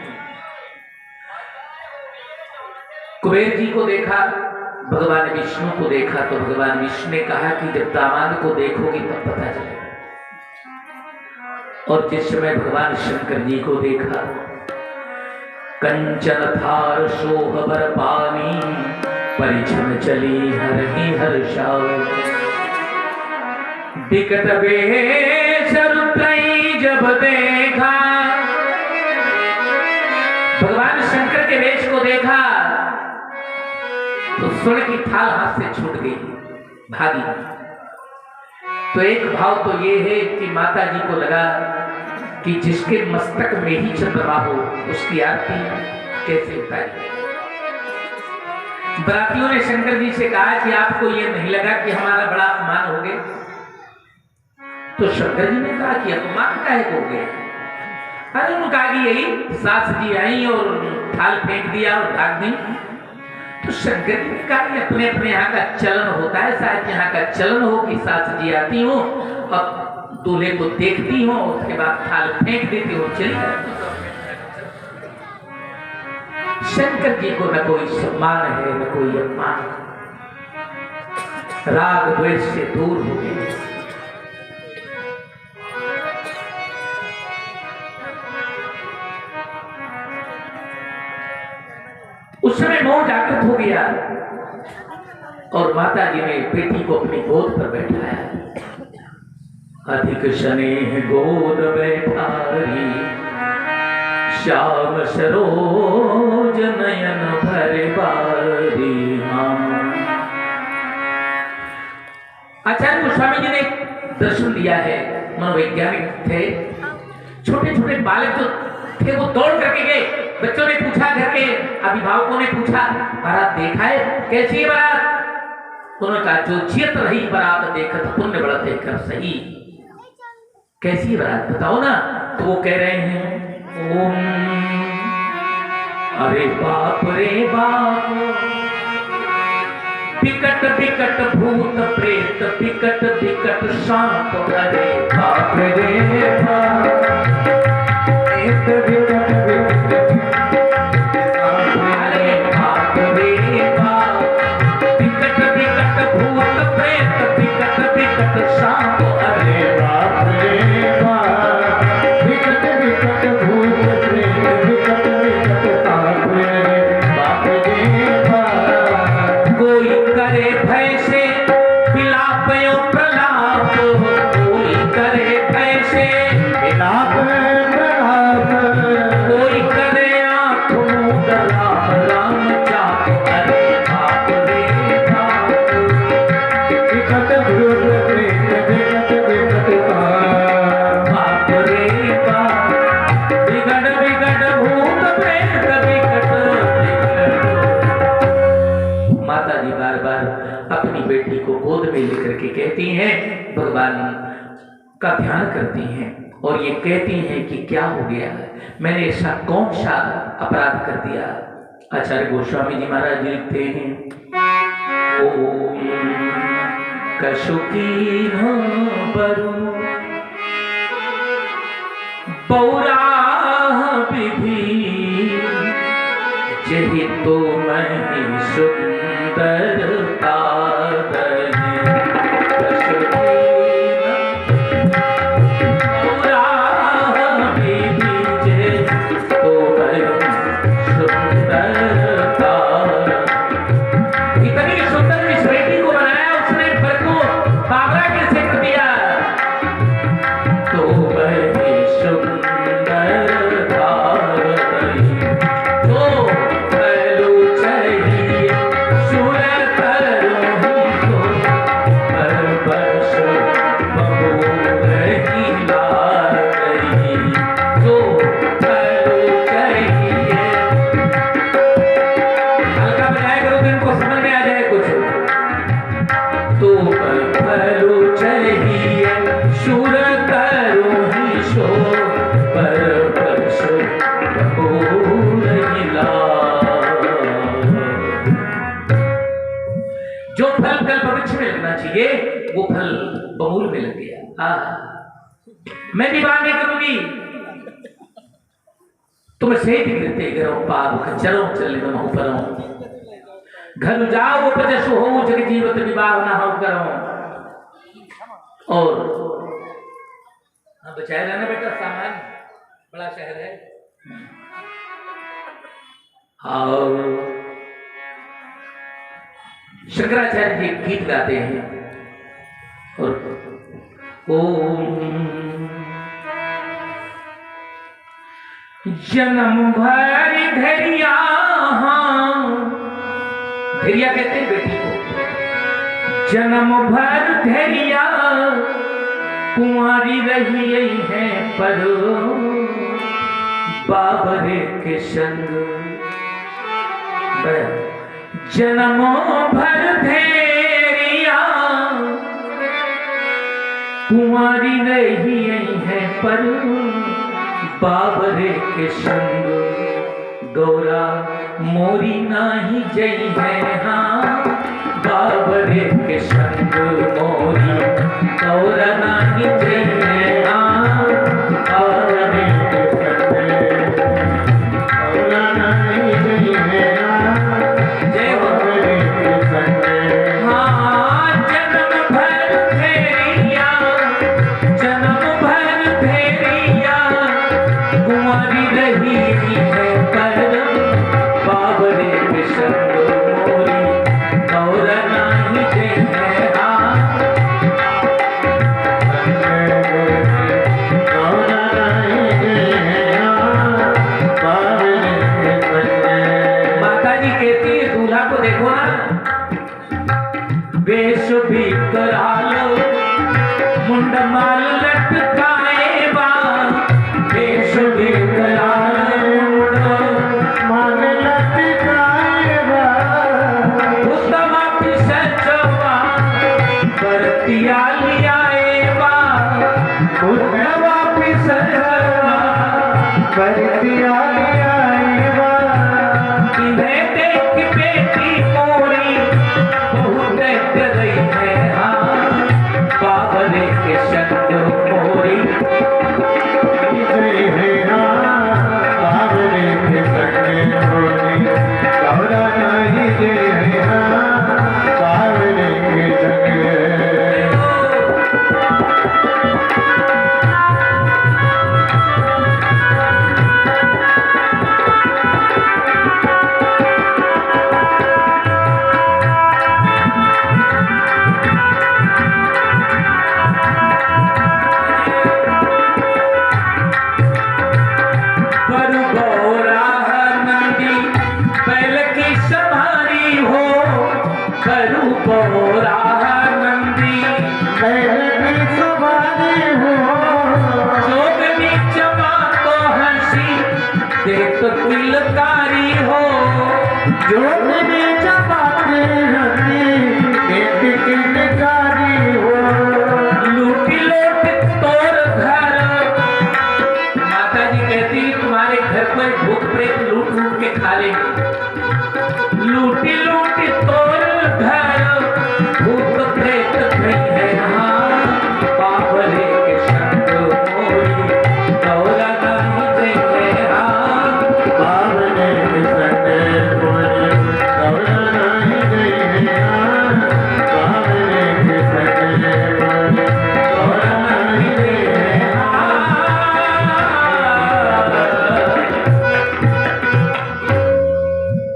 कुबेर जी को देखा, भगवान विष्णु को देखा, तो भगवान विष्णु ने कहा कि जब दामाद को देखोगे तब पता चलेगा। और जिस समय भगवान शंकर जी को देखा, कंचन थार शोभर पानी परिछन चली हर ही हर्षाओ, बिकट वेश रुद्रई जब देखा। भगवान शंकर के वेश को देखा तो स्वर्ण की थाल हाथ से छूट गई, भागी। तो एक भाव तो ये है कि माता जी को लगा कि जिसके मस्तक में ही चंद्रमा हो उसकी आरती कैसे उतारी। बरातियों ने शंकर जी से कहा कि आपको ये नहीं लगा कि हमारा बड़ा अपमान हो गया? तो शंकर जी ने कहा कि अपमान काहे हो गया? अरे उन्होंने कहा कि यही सास जी आई और थाल फेंक दिया और भाग गई। तो शंकर जी का अपने अपने यहाँ का चलन होता है, शायद यहाँ का चलन हो कि सास जी आती हो और दूल्हे को देखती हो, उसके बाद थाल फेंक देती हो, चली जाती। शंकर जी को न कोई सम्मान है न कोई अपमान, राग द्वेष से दूर हो गए। उस समय मोह जागृत हो गया और माता जी ने बेटी को अपनी गोद पर बैठाया। अधिक स्नेह गोद बैठारी, श्याम सरोज नयन भरे बारी। आचार्य गोस्वामी जी ने दर्शन दिया है, मनोवैज्ञानिक थे। छोटे छोटे बालक जो थे वो दौड़ करके गए। बच्चों ने पूछा, घर के अभिभावकों ने पूछा, बारात देखा है, कैसी है बारात? उन्होंने कहा जो चित रही बारात देखत पुण्य बढ़त देखकर सही। कैसी बारात बताओ ना? तो वो कह रहे हैं ओम, अरे बाप रे बाप, विकट विकट भूत प्रेत, विकट विकट सांप, अरे बाप रे बाप, विकट विकट कहती हैं, भगवान का ध्यान करती हैं और ये कहती हैं कि क्या हो गया है, मैंने ऐसा कौन सा अपराध कर दिया। आचार्य गोस्वामी जी महाराज जी लिखते हैं, ओम कशुकी बरु बौराह विधि, जहि तो मैं सुंदरता वो फल बबूल में लग गया। मैं विवाह नहीं करूंगी, तुम सहित गिरते गिरो पाप खच्चरों चलने में ऊपरों, घर जाओ उपजस हो जग जीवत विवाह ना हो करो। और बचाए रहना बेटा, सामान बड़ा शहर है। और शंकराचार्य जी गीत गाते हैं और ओम जन्म भर धैर्या, धैर्या कहते हैं बेटी को। जन्म भर धैर्या कुंवारी रही है पर बाबरे के संग। जन्म भर धैर्या कुंवारी रही है पर बाबरे के संग। गौरा मोरी नाही जई है हाँ बाबरे के संग। मोरी गौरा नाही जई है हाँ बाबरे के संग। गौरा नाही जई है हाँ जय बाबरे के संग। हाँ जन्म भर धैर्या, जन्म भर धैर्या कुंवारी रही है पर बाबरे के संग। मोरी गौरा नाही जई है हाँ गौरा नाही जई है हाँ बाबरे के संग। माता जी कहती है दूल्हा को देखो ना, वेश भी करा लो मुंड माल लटकाए बा। वेश भी करा लो मुंड मन लटकाए बा। उत्तमा पिसचवा बरतिया लियाए बा। उत्तमा पिसचवा बरतिया लियाए बा। इन्हें देख बेटी मोरी बहुत डरी है हाँ बाबरे के संग। मोरी जय है हाँ बाबरे के संग। मोरी गौरा नाही जय है हाँ बाबरे के संग। बरु गौरा नंदी बैल की सवारी हो। बरु गौरा नंदी बैल की सवारी हो। जोगनी चमा तो हंसी देख तिलकारी हो। जोगनी चमाते हंसी देख तिलकारी हो। लूटी लोट तोर घर, माता जी कहती तुम्हारे घर को भूत प्रेत लूट लूट के खा लेंगे। लूटी लूटी तोर घर भूत प्रेत गई है हाँ बाबरे के संग। मोरी गौरा नाही जई है हाँ बाबरे के संग। मोरी गौरा नाही जय है हाँ बाबरे के संग। मोरी गौरा नाही जय है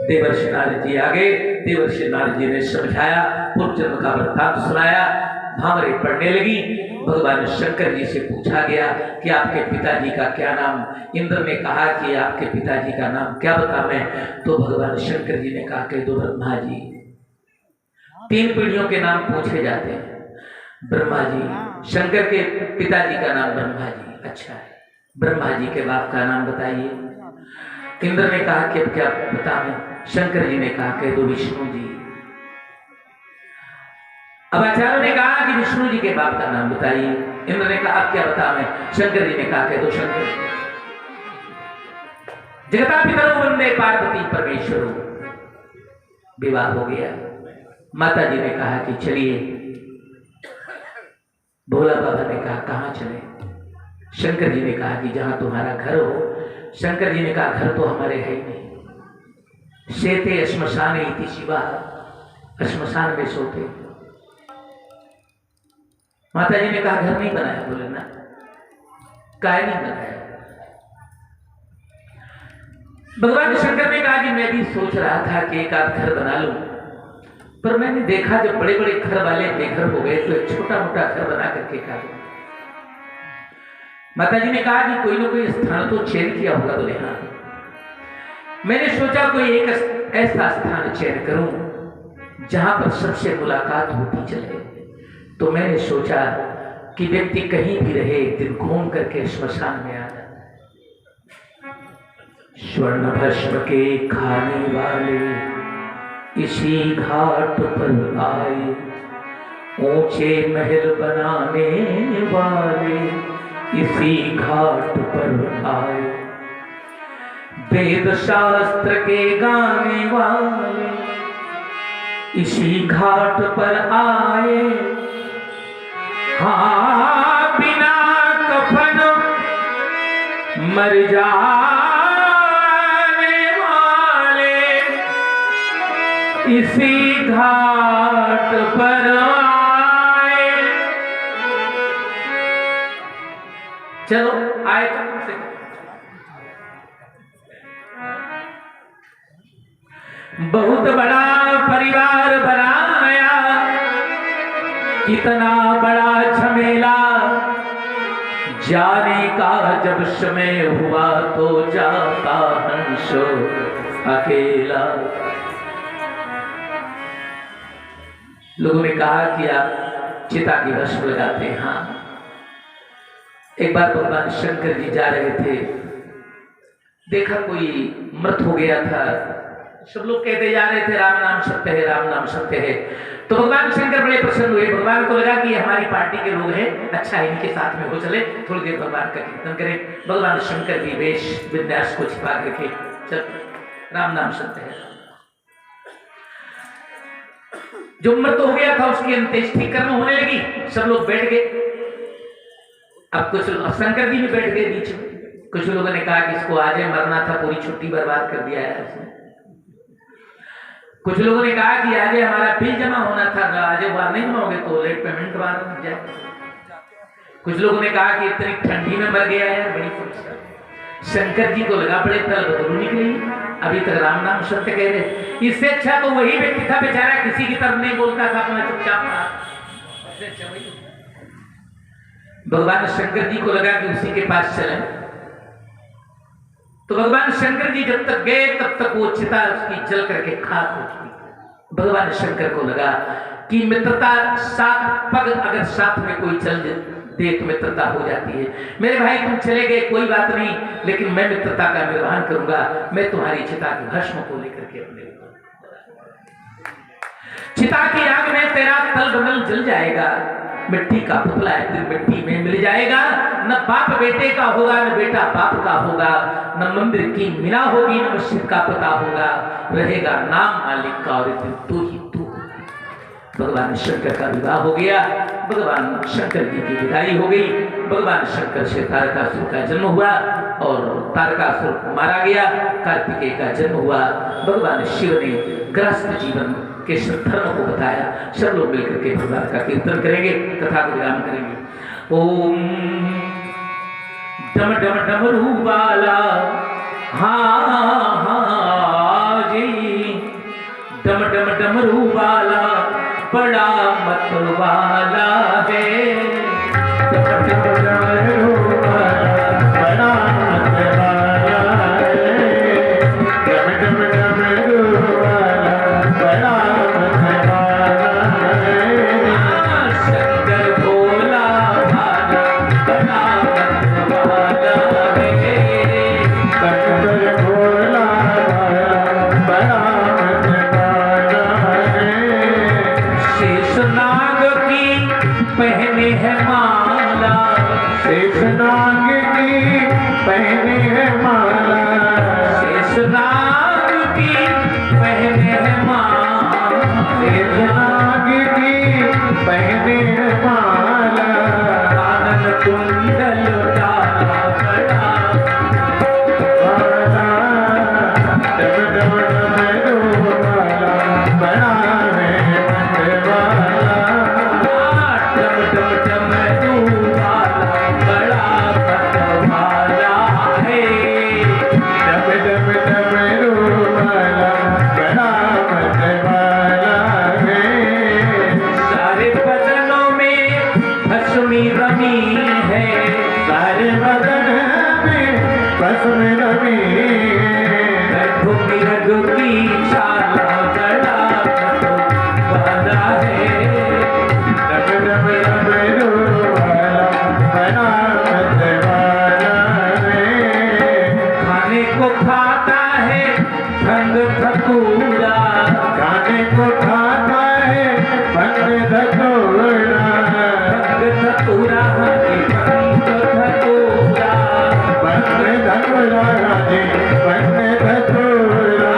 देवर्षि नारद जी आगे। देवर्षि नारद जी ने समझाया, पूर्व जन्म का वृत्तांत सुनाया। भांगरे पड़ने लगी। भगवान शंकर जी से पूछा गया कि आपके पिताजी का क्या नाम। इंद्र ने कहा कि आपके पिताजी का नाम क्या बतावें। तो भगवान शंकर जी ने कहा कह दो ब्रह्मा जी। 3 पीढ़ियों के नाम पूछे जाते हैं। ब्रह्मा जी, शंकर के पिताजी का नाम ब्रह्मा जी, अच्छा है। ब्रह्मा जी के बाप का नाम बताइए। इंद्र ने कहा कि अब क्या बतावें। शंकर जी ने कहा कह दो विष्णु जी। अब आचार्य ने कहा कि विष्णु जी के बाप का नाम बताइए। इंद्र ने कहा अब क्या बतावें। शंकर जी ने कहा कह दो शंकर। जगता पितरो वंदे पार्वती परमेश्वरो। विवाह हो गया। माता जी ने कहा कि चलिए। भोला बाबा ने कहा कहाँ चले। शंकर जी ने कहा कि जहां तुम्हारा घर हो। शंकर जी ने कहा घर तो हमारे है ही नहीं। शेते श्मशाने इति शिवा, श्मशान में सोते। माता जी ने कहा घर नहीं बनाया, बोले ना काय नहीं बनाया। भगवान शंकर ने कहा कि मैं भी सोच रहा था कि एक आध घर बना लूं, पर मैंने देखा जब बड़े बड़े घर वाले बेघर हो गए तो एक छोटा मोटा घर बना करके खा लूं। माता जी ने कहा कि कोई ना कोई स्थान तो चयन किया होगा, बोले हाँ। मैंने सोचा कोई एक ऐसा स्थान चयन करूं जहां पर सबसे मुलाकात होती चले। तो मैंने सोचा कि व्यक्ति कहीं भी रहे एक दिन घूम करके श्मशान में आ जाए। स्वर्ण भस्म के खाने वाले इसी घाट पर आए, ऊंचे महल बनाने वाले इसी घाट पर आए, वेद शास्त्र के गाने वाले इसी घाट पर आए। हाँ बिना कफन मर जाने वाले इसी घाट पर आए। चलो आए कम से बहुत बड़ा परिवार बनाया, कितना बड़ा झमेला, जाने का जब समय हुआ तो जाता हंस अकेला। लोगों ने कहा कि आप चिता की भस्म लगाते हैं। हाँ, एक बार भगवान शंकर जी जा रहे थे, देखा कोई मृत हो गया था। सब लोग कहते जा रहे थे राम नाम सत्य है, राम नाम सत्य है। तो भगवान शंकर बड़े प्रसन्न हुए। भगवान को लगा कि ये हमारी पार्टी के लोग हैं, अच्छा है इनके साथ में हो, चले थोड़ी देर भगवान का कीर्तन करें। भगवान शंकर भी वेश विन्यास को छिपा करके चल राम नाम सत्य है। जो मृत हो गया था उसकी अंत्येष्टि कर्म होने लगी, सब लोग बैठ गए। अब कुछ शंकर जी भी बैठ गए बीच में। कुछ लोगों ने कहा कि इसको आज मरना था, पूरी छुट्टी बर्बाद कर दिया है इसने। कुछ लोगों ने कहा कि आज हमारा बिल जमा होना था, आज बार नहीं जमाओगे तो लेट पेमेंट बार मिल जाए। कुछ लोगों ने कहा कि इतनी ठंडी में मर गया है, बड़ी समस्या। शंकर जी को लगा बड़े तल बदलू निकली, अभी तक राम नाम सत्य कह रहे। इससे अच्छा तो वही व्यक्ति था बेचारा, किसी की तरफ नहीं बोलता था, अपना चुपचाप था। भगवान शंकर जी को लगा कि उसी के पास चले। तो भगवान शंकर जी जब तक गए तब तक वो चिता उसकी जल करके खाक हो चुकी। भगवान शंकर को लगा कि मित्रता साथ पग अगर साथ में कोई चल दे तो मित्रता हो जाती है। मेरे भाई तुम चले गए कोई बात नहीं, लेकिन मैं मित्रता का निर्वहन करूंगा। मैं तुम्हारी चिता की भस्म को लेकर के अपने चिता की आग में तेरा तल बंधल जल जाएगा। मिट्टी का पुतला एक दिन मिट्टी में मिल जाएगा। न बाप बेटे का होगा, न बेटा बाप का होगा, न मंदिर की मीना होगी, न मस्जिद का पता होगा। रहेगा नाम मालिक का और एक दिन तू ही तू। भगवान शंकर का विवाह हो गया, भगवान शंकर जी की विदाई हो गई। भगवान शंकर से तारकासुर का जन्म हुआ और तारकासुर को मारा गया। कार्तिकेय का जन्म हुआ। भगवान शिव ने गृहस्थ जीवन के धर्म को बताया। सब लोग मिलकर के भगवान का कीर्तन करेंगे, कथा को विराम करेंगे। ओम डम डम डमरू वाला, हाँ हाँ जी, डम डम डमरू वाला बड़ा मत वाला है। डम डम डमरू वाला बड़ा मत वाला है। डम डम डमरू वाला बड़ा पहने है माला, शेषनाग की पहने है माला, शेषनाग की पहने है माला, शेषनाग की पहने है माला। कानन कुंडल डाला बड़ा, डम डम डम धतूरा, खाने को खाता है भंग धतूरा, भंग धतूरा हरे भंग धतूरा, भंग धतूरा राधे भंग धतूरा,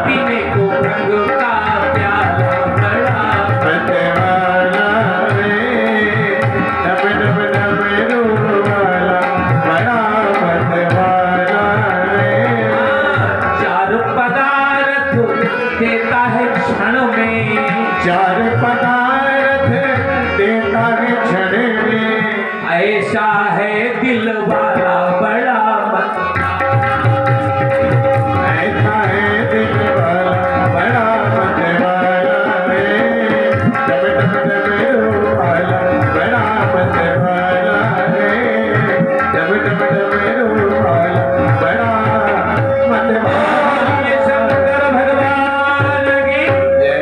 पीने को भंग का प्याला बड़ा बदवाला रे, डब डब डबरू वाला बड़ा बदवाला रे, चार पदार्थ देता है क्षण में, चार पदार्थ देता है क्षण में, ऐसा है दिल वाला बड़ा ऐसा है दिल वाला बड़ा मतवाला रे, डब डब डबरू वाला बड़ा मतवाला रे, डब डब डबरू वाला बड़ा मतवाला। शंकर भगवान की जय।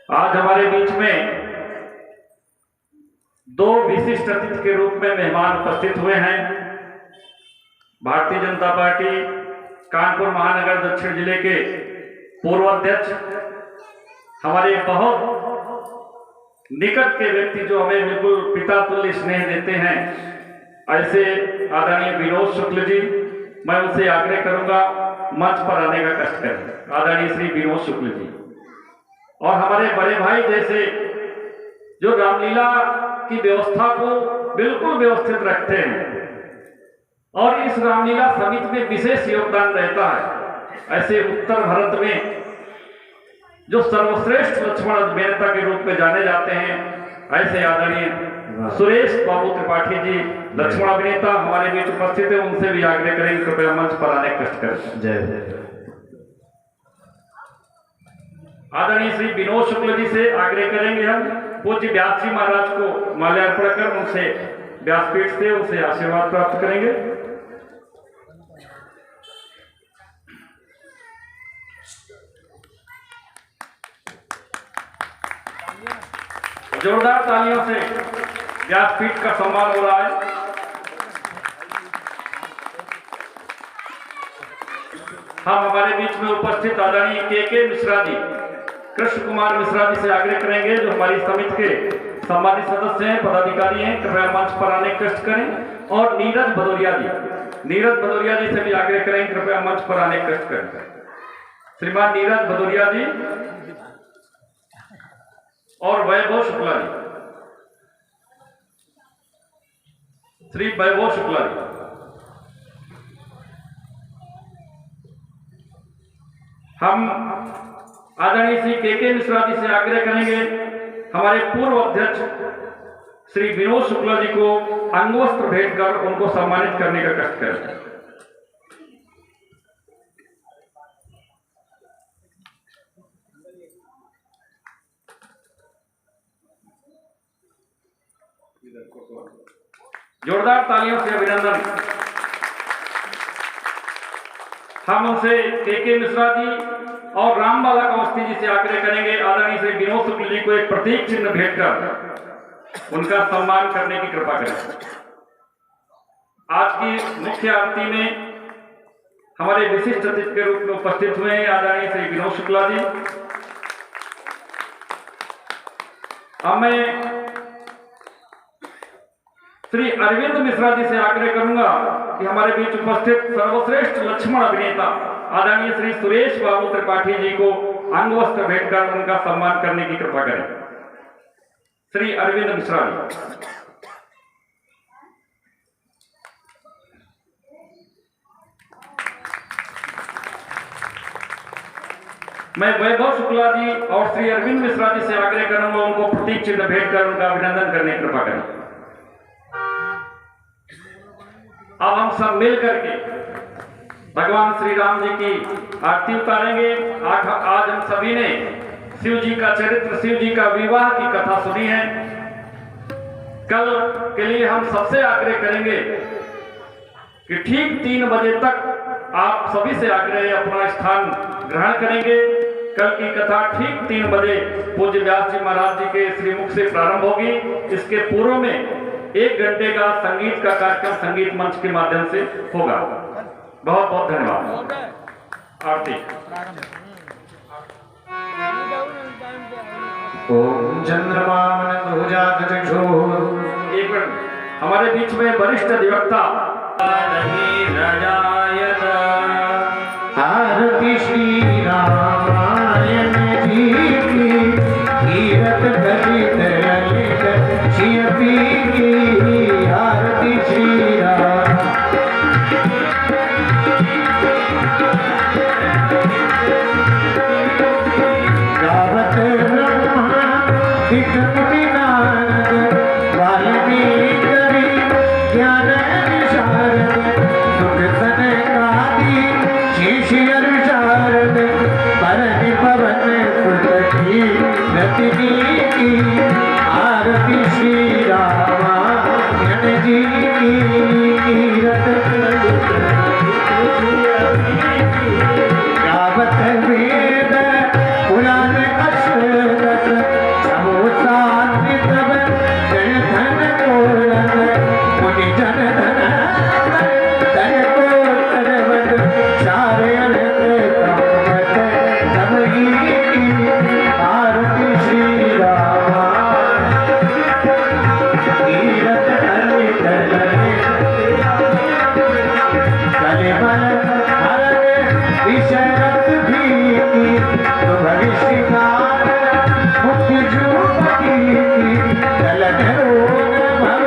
आज हमारे बीच में दो विशिष्ट अतिथि के रूप में मेहमान उपस्थित हुए हैं। भारतीय जनता पार्टी कानपुर महानगर दक्षिण जिले के पूर्व अध्यक्ष, हमारे बहुत निकट के व्यक्ति जो हमें बिल्कुल पिता तुल्य स्नेह देते हैं, ऐसे आदरणीय विनोद शुक्ल जी, मैं उनसे आग्रह करूंगा मंच पर आने का कष्ट करें। आदरणीय श्री विनोद शुक्ल जी और हमारे बड़े भाई जैसे जो रामलीला की व्यवस्था को बिल्कुल व्यवस्थित रखते हैं और इस रामलीला समिति में विशेष योगदान रहता है, ऐसे उत्तर भारत में जो सर्वश्रेष्ठ लक्ष्मण अभिनेता के रूप में जाने जाते हैं, ऐसे आदरणीय सुरेश बाबू त्रिपाठी जी लक्ष्मण अभिनेता हमारे बीच उपस्थित है। उनसे भी आग्रह करेंगे कृपया मंच पर आने कष्ट करें। जय। आदरणीय श्री विनोद शुक्ल जी से आग्रह करेंगे हम पूज्य व्यास जी महाराज को माल्यार्पण कर उनसे व्यासपीठ से उनसे आशीर्वाद प्राप्त करेंगे। जोरदार तालियों से व्यासपीठ का सम्मान हो रहा है। हम हमारे बीच में उपस्थित आदरणीय के मिश्रा जी, कृष्ण कुमार मिश्रा जी से आग्रह करेंगे जो हमारी समिति के सम्मानित सदस्य हैं, पदाधिकारी हैं, कृपया मंच पर आने कष्ट करें। और नीरज भदौरिया जी से भी आग्रह करेंगे कृपया मंच पर आने कष्ट करें। श्रीमान नीरज भदौरिया जी और वैभव शुक्ला जी, श्री वैभव शुक्ला जी। हम आदरणीय श्री के मिश्रा जी से आग्रह करेंगे हमारे पूर्व अध्यक्ष श्री विनोद शुक्ला जी को अंगवस्त्र भेंट कर उनको सम्मानित करने का कष्ट करें। जोरदार तालियों से अभिनंदन। हम उनसे के मिश्रा जी और रामबाला अवस्थी जी से आग्रह करेंगे आदरणीय श्री विनोद शुक्ल जी को एक प्रतीक चिन्ह भेंट कर उनका सम्मान करने की कृपा करें। आज की मुख्य आरती में हमारे विशिष्ट अतिथि के रूप में उपस्थित हुए हैं आदरणीय श्री विनोद शुक्ला जी। अब मैं श्री अरविंद मिश्रा जी से आग्रह करूंगा कि हमारे बीच उपस्थित सर्वश्रेष्ठ लक्ष्मण अभिनेता आदरणीय श्री सुरेश बाबू त्रिपाठी जी को अंगवस्त्र भेंट कर उनका सम्मान करने की कृपा करें। श्री अरविंद मिश्रा जी। मैं वैभव शुक्ला जी और श्री अरविंद मिश्रा जी से आग्रह करूंगा उनको प्रतीक चिन्ह भेंट कर उनका अभिनंदन करने की कृपा करें। अब हम सब मिल करके भगवान श्री राम जी की आरती उतारेंगे। आज हम सभी ने शिव जी का चरित्र, शिव जी का विवाह की कथा सुनी है। कल के लिए हम सबसे आग्रह करेंगे कि ठीक 3 बजे तक आप सभी से आग्रह अपना स्थान ग्रहण करेंगे। कल की कथा ठीक 3 बजे पूज्य व्यास जी महाराज जी के श्रीमुख से प्रारंभ होगी। इसके पूर्व में 1 घंटे का संगीत का कार्यक्रम संगीत मंच के माध्यम से होगा। बहुत बहुत धन्यवाद। आरती। ओम चंद्रमा एक मिनट, हमारे बीच में वरिष्ठ अधिवक्ता आरती श्री रामायण जी की, कीरत ललित ललित शिवपी की, आरती श्री राम। गावत ब्रह्मा विष्णु नारद, वाल्मीकि कवि ज्ञान विशारद, सुख सनकादि शिष्यर शारद, परनि पवन सुत की रतिनी की, आरती श्री रामायण जी की, कीरत गावत वेद पुराण अष्टदश, समोसान्वित जन धन कोलन, मुनि जन धन धन को तरवत, चारयन तमत तमही की, आरती श्री रामा, कीरत ललित ललित कलिबल हरण विशरत भीति, भविष्य काल मुक्ति जुपति, गलन रोग भव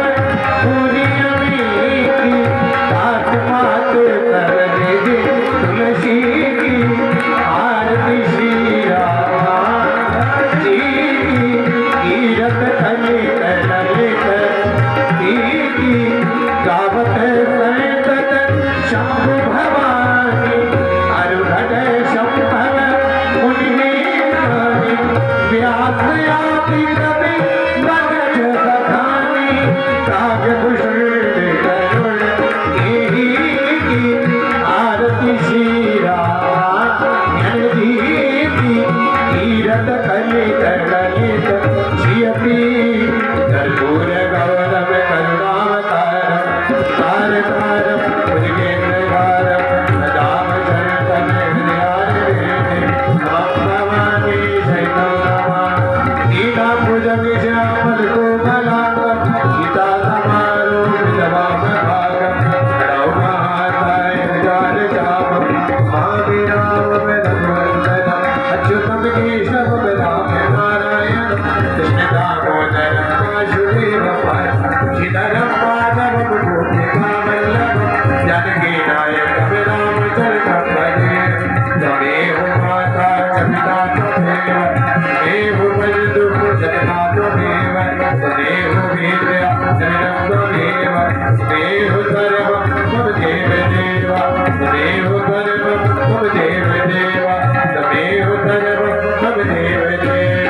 पूरी अमीति, तात मात कर दे तुलसी की, आरती श्री रामा जी की, कीरत ललित ललित की, गावत संतत शंभु भवानी, अरुणद शंभव मुनि ज्ञानी, व्यास आदि कवि वनज बखानी, काव्यभूषण करुण केही की, आरती श्री रामायण जी की, कीरत ललित ललित शिवपी, कर्पूर गौरव करुणावतारम, तारकारम भुजगेन्द्रहारम, राम शरणं हृदयारविन्दे, भवानी सहितं नमामि, नीलाम्बुजं श्यामल कोमलांगं, सीतासमारोपित वामभागं, प्रणौ महाकाय विराजतामं, महावीरावमेधवन्दनं, अच्युतं केशवं रामं नारायणं, कृष्णदामोदरं वासुदेवं, श्रीधरं माधवं गोपिकावल्लभं, जानकीनायकं रामचन्द्रं भजे, त्वमेव माता च पिता त्वमेव, त्वमेव बन्धु जगन्नाथ त्वमेव, त्वमेव वेद्या शरणं त्वमेव, त्वमेव सर्वं मम देव देव, त्वमेव सर्वं मम देव देव, त्वमेव सर्वं मम देव देव।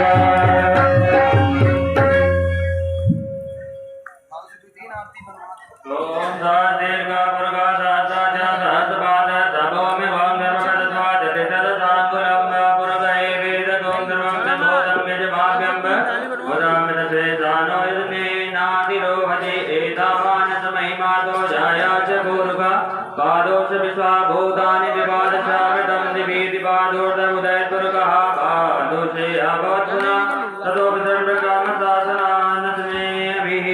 ओम दीर्घ पुरगा सहस्रपाद तपो मे वाम निर्वकत्वाद तितरसांकुलम पुरगये वेदतों सर्वं तद्भूतं यजमाभ्यं वदामि तस्वेदानो यदने नातिरोहति एतावान् महिमातो जाया च भूर्गा पादो च विश्वाभूतानि विवाद चावृतं दिवि दिवादोर्धमुदयत्पुरगः पादो च अभवत्पुनः ततो विसर्गकामशासनानस्मेभिः।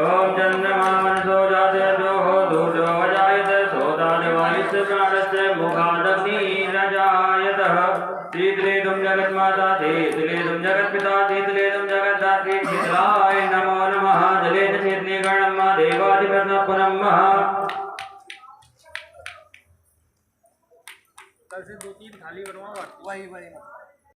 ओम चंद्रमा मनसो जाते जो हो दूर्जो वजायते सोदादिवायुस्य प्राणस्य मुखादग्निरजायतः। शीतलेदुं जगन्माता शीतलेदुं जगत्पिता शीतलेदुं जगद्धात्री शीतलाय नमो नमः। जलेन शीतलीकरणं देवादिभ्यः पुनः। कल से 2-3 खाली बनवा वही